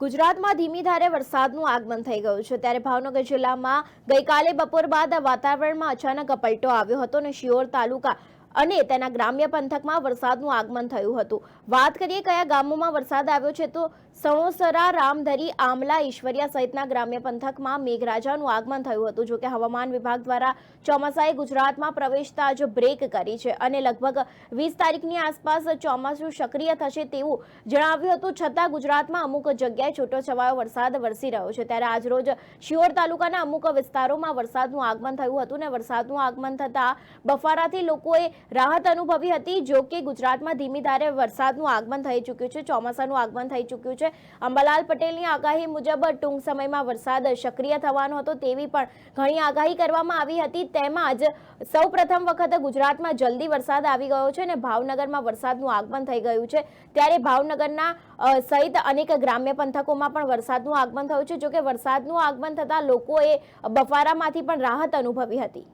ગુજરાતમાં ધીમી ધારે વરસાદનું આગમન થઈ ગયું છે ત્યારે ભાવનગર જિલ્લામાં ગઈકાલે બપોર બાદ વાતાવરણમાં અચાનક પલટો આવ્યો હતો અને શિહોર તાલુકા અને તેના ગ્રામ્ય પંથકમાં વરસાદનું આગમન થયું હતું। વાત કરીએ કયા ગામોમાં વરસાદ આવ્યો છે તો સણોસરા, રામધરી, આમલા, ઈશ્વરિયા સહિતના ગ્રામ્ય પંથકમાં મેઘરાજાનું આગમન થયું હતું। જોકે હવામાન વિભાગ દ્વારા ચોમાસાએ ગુજરાતમાં પ્રવેશતા જ બ્રેક કરી છે અને લગભગ 20 તારીખની આસપાસ ચોમાસું સક્રિય થશે તેવું જણાવ્યું હતું। છતાં ગુજરાતમાં અમુક જગ્યાએ છૂટોછવાયો વરસાદ વરસી રહ્યો છે ત્યારે આજરોજ શિહોર તાલુકાના અમુક વિસ્તારોમાં વરસાદનું આગમન થયું હતું અને વરસાદનું આગમન થતાં બફારાથી લોકોએ રાહત અનુભવી હતી। જો કે ગુજરાતમાં ધીમી ધારે વરસાદનું આગમન થઈ ચૂક્યું છે, ચોમાસાનું આગમન થઈ ચૂક્યું છે। અંબાલાલ પટેલની આગાહી મુજબ ટૂંક સમયમાં વરસાદ સક્રિય થવાનો હતો તેવી પણ ઘણી આગાહી કરવામાં આવી હતી। તેમાં જ સૌપ્રથમ વખત ગુજરાતમાં જલ્દી વરસાદ આવી ગયો છે અને ભાવનગરમાં વરસાદનું આગમન થઈ ગયું છે ત્યારે ભાવનગરના સહિત અનેક ગ્રામ્ય પંથકોમાં પણ વરસાદનું આગમન થયું છે। જો કે વરસાદનું આગમન થતાં લોકોએ બફારામાંથી પણ રાહત અનુભવી હતી।